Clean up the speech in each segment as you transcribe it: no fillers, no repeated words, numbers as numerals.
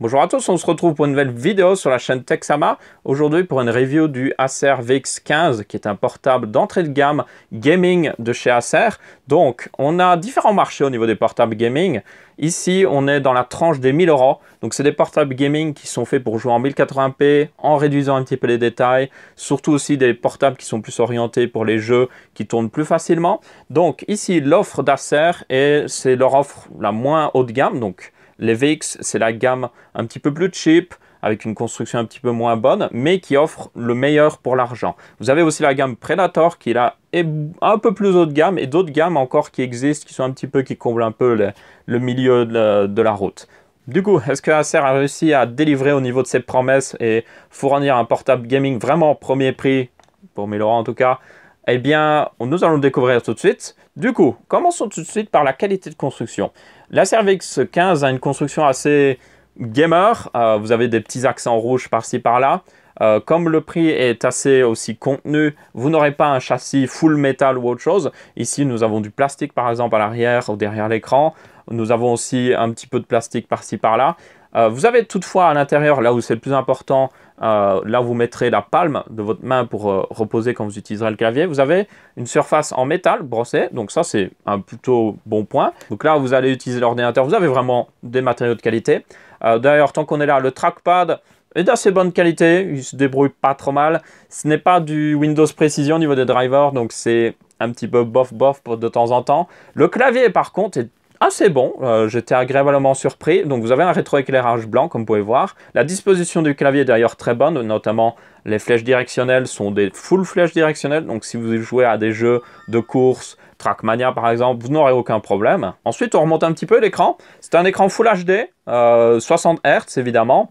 Bonjour à tous, on se retrouve pour une nouvelle vidéo sur la chaîne Texama. Aujourd'hui pour une review du Acer VX15 qui est un portable d'entrée de gamme gaming de chez Acer. Donc on a différents marchés au niveau des portables gaming. Ici on est dans la tranche des 1000 €. Donc c'est des portables gaming qui sont faits pour jouer en 1080p en réduisant un petit peu les détails. Surtout aussi des portables qui sont plus orientés pour les jeux qui tournent plus facilement. Donc ici l'offre d'Acer et c'est leur offre la moins haut de gamme. Donc les VX, c'est la gamme un petit peu plus cheap, avec une construction un petit peu moins bonne, mais qui offre le meilleur pour l'argent. Vous avez aussi la gamme Predator, qui là est un peu plus haut de gamme, et d'autres gammes encore qui existent, qui sont un petit peu, qui comblent un peu le milieu de la route. Du coup, est-ce que Acer a réussi à délivrer au niveau de ses promesses et fournir un portable gaming vraiment premier prix, pour 1000 € en tout cas? Eh bien, nous allons le découvrir tout de suite. Du coup, commençons tout de suite par la qualité de construction. L'Acer VX15 a une construction assez gamer. Vous avez des petits accents rouges par-ci par-là. Comme le prix est assez aussi contenu, vous n'aurez pas un châssis full métal ou autre chose. Ici, nous avons du plastique par exemple à l'arrière ou derrière l'écran. Nous avons aussi un petit peu de plastique par-ci par-là. Vous avez toutefois à l'intérieur, là où c'est le plus important, là où vous mettrez la palme de votre main pour reposer quand vous utiliserez le clavier, vous avez une surface en métal brossée, donc ça c'est un plutôt bon point. Donc là où vous allez utiliser l'ordinateur, vous avez vraiment des matériaux de qualité. D'ailleurs, tant qu'on est là, le trackpad est d'assez bonne qualité, il se débrouille pas trop mal. Ce n'est pas du Windows Precision au niveau des drivers, donc c'est un petit peu bof de temps en temps. Le clavier par contre est assez bon, j'étais agréablement surpris. Donc vous avez un rétroéclairage blanc comme vous pouvez voir. La disposition du clavier est d'ailleurs très bonne, notamment les flèches directionnelles sont des full flèches directionnelles. Donc si vous jouez à des jeux de course, Trackmania par exemple, vous n'aurez aucun problème. Ensuite on remonte un petit peu l'écran. C'est un écran Full HD, 60 Hz évidemment.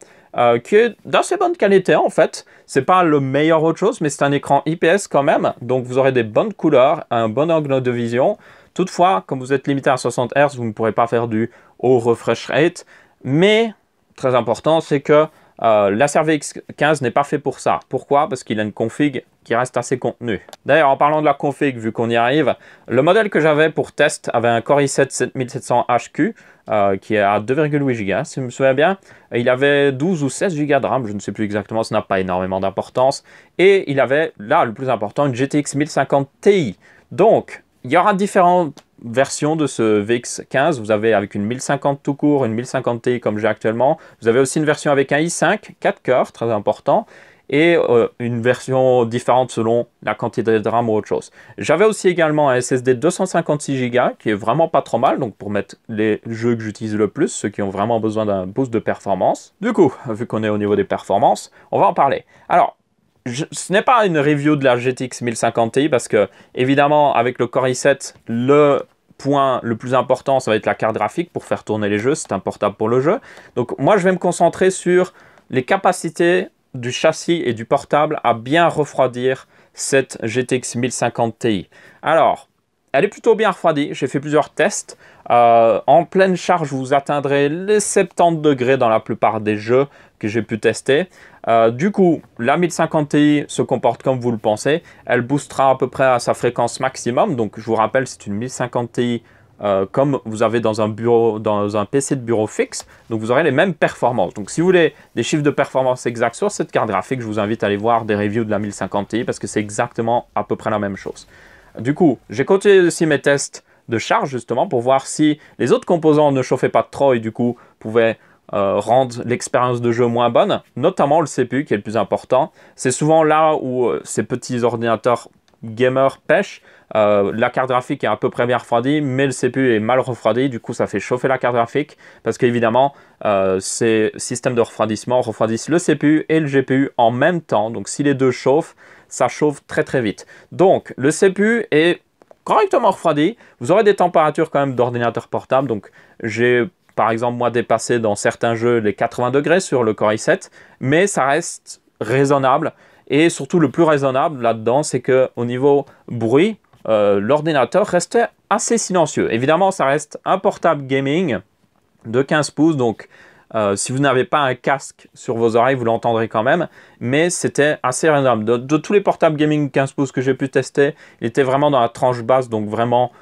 Qui est d'assez bonne qualité en fait. C'est pas le meilleur autre chose, mais c'est un écran IPS quand même. Donc vous aurez des bonnes couleurs, un bon angle de vision. Toutefois, comme vous êtes limité à 60 Hz, vous ne pourrez pas faire du haut refresh rate. Mais, très important, c'est que l'Acer VX15 n'est pas fait pour ça. Pourquoi? Parce qu'il a une config qui reste assez contenue. D'ailleurs, en parlant de la config, vu qu'on y arrive, le modèle que j'avais pour test avait un Core i7 7700HQ qui est à 2,8 Go, si je me souviens bien. Il avait 12 ou 16 Go de RAM, je ne sais plus exactement, ça n'a pas énormément d'importance. Et il avait, là, le plus important, une GTX 1050 Ti. Donc, il y aura différentes versions de ce VX15. Vous avez avec une 1050 tout court, une 1050 Ti comme j'ai actuellement. Vous avez aussi une version avec un i5, 4 cœurs, très important. Et une version différente selon la quantité de RAM ou autre chose. J'avais aussi également un SSD 256 Go qui est vraiment pas trop mal, donc pour mettre les jeux que j'utilise le plus, ceux qui ont vraiment besoin d'un boost de performance. Du coup, vu qu'on est au niveau des performances, on va en parler. Alors, ce n'est pas une review de la GTX 1050 Ti parce que, évidemment, avec le Core i7, le point le plus important, ça va être la carte graphique pour faire tourner les jeux. C'est un portable pour le jeu. Donc, moi, je vais me concentrer sur les capacités du châssis et du portable à bien refroidir cette GTX 1050 Ti. Alors, elle est plutôt bien refroidie. J'ai fait plusieurs tests. En pleine charge, vous atteindrez les 70 degrés dans la plupart des jeux que j'ai pu tester. Du coup, la 1050 Ti se comporte comme vous le pensez. Elle boostera à peu près à sa fréquence maximum. Donc, je vous rappelle, c'est une 1050 Ti comme vous avez dans un bureau, dans un PC de bureau fixe. Donc, vous aurez les mêmes performances. Donc, si vous voulez des chiffres de performance exacts sur cette carte graphique, je vous invite à aller voir des reviews de la 1050 Ti parce que c'est exactement à peu près la même chose. Du coup, j'ai continué aussi mes tests de charge justement pour voir si les autres composants ne chauffaient pas trop et du coup pouvaient rendre l'expérience de jeu moins bonne, notamment le CPU qui est le plus important. C'est souvent là où ces petits ordinateurs gamers pêchent. La carte graphique est à peu près bien refroidie, mais le CPU est mal refroidi, du coup ça fait chauffer la carte graphique, parce qu'évidemment ces systèmes de refroidissement refroidissent le CPU et le GPU en même temps, donc si les deux chauffent, ça chauffe très très vite. Donc le CPU est correctement refroidi, vous aurez des températures quand même d'ordinateur portable, donc j'ai par exemple moi dépassé dans certains jeux les 80 degrés sur le Core i7, mais ça reste raisonnable. Et surtout, le plus raisonnable là-dedans, c'est qu'au niveau bruit, l'ordinateur restait assez silencieux. Évidemment, ça reste un portable gaming de 15 pouces, donc si vous n'avez pas un casque sur vos oreilles, vous l'entendrez quand même, mais c'était assez raisonnable. De tous les portables gaming 15 pouces que j'ai pu tester, il était vraiment dans la tranche basse, donc vraiment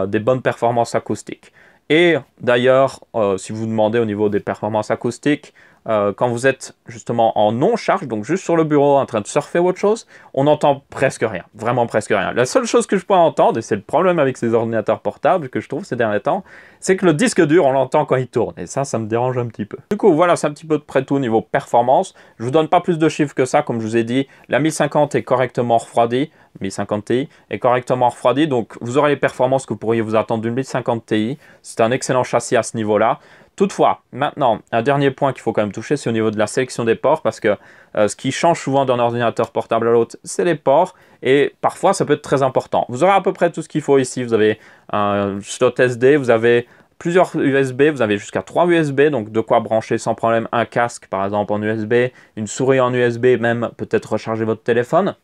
des bonnes performances acoustiques. Et d'ailleurs, si vous demandez au niveau des performances acoustiques, quand vous êtes justement en non-charge, donc juste sur le bureau en train de surfer ou autre chose, on n'entend presque rien, vraiment presque rien. La seule chose que je peux entendre, et c'est le problème avec ces ordinateurs portables que je trouve ces derniers temps, c'est que le disque dur, on l'entend quand il tourne, et ça me dérange un petit peu. Du coup, voilà, c'est un petit peu de près tout au niveau performance. Je vous donne pas plus de chiffres que ça, comme je vous ai dit, la 1050 est correctement refroidie, 1050 Ti est correctement refroidi, donc vous aurez les performances que vous pourriez vous attendre d'une 1050 Ti. C'est un excellent châssis à ce niveau-là. Toutefois, maintenant, un dernier point qu'il faut quand même toucher, c'est au niveau de la sélection des ports, parce que ce qui change souvent d'un ordinateur portable à l'autre, c'est les ports, et parfois ça peut être très important. Vous aurez à peu près tout ce qu'il faut ici. Vous avez un slot SD, vous avez plusieurs USB, vous avez jusqu'à 3 USB, donc de quoi brancher sans problème un casque par exemple en USB, une souris en USB, même peut-être recharger votre téléphone.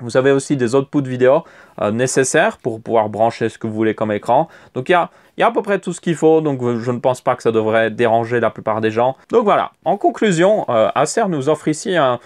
Vous avez aussi des outputs vidéo nécessaires pour pouvoir brancher ce que vous voulez comme écran. Donc il y a à peu près tout ce qu'il faut, donc je ne pense pas que ça devrait déranger la plupart des gens. Donc voilà, en conclusion, Acer nous offre ici un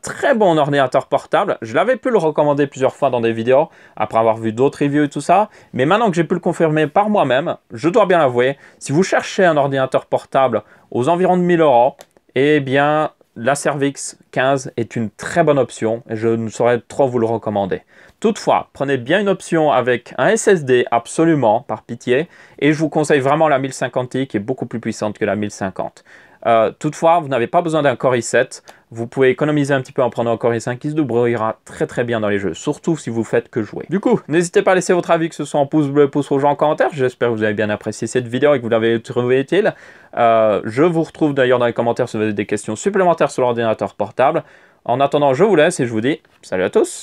très bon ordinateur portable. Je l'avais pu le recommander plusieurs fois dans des vidéos, après avoir vu d'autres reviews et tout ça. Mais maintenant que j'ai pu le confirmer par moi-même, je dois bien l'avouer, si vous cherchez un ordinateur portable aux environs de 1000 €, eh bien, l'Acer VX15 est une très bonne option et je ne saurais trop vous le recommander. Toutefois, prenez bien une option avec un SSD absolument, par pitié, et je vous conseille vraiment la 1050 Ti qui est beaucoup plus puissante que la 1050. Toutefois, vous n'avez pas besoin d'un Core i7. Vous pouvez économiser un petit peu en prenant un Core i5 qui se débrouillera très très bien dans les jeux, surtout si vous faites que jouer. Du coup, n'hésitez pas à laisser votre avis, que ce soit en pouce bleu, pouce rouge ou en commentaire. J'espère que vous avez bien apprécié cette vidéo et que vous l'avez trouvé utile. Je vous retrouve d'ailleurs dans les commentaires si vous avez des questions supplémentaires sur l'ordinateur portable. En attendant, je vous laisse et je vous dis salut à tous!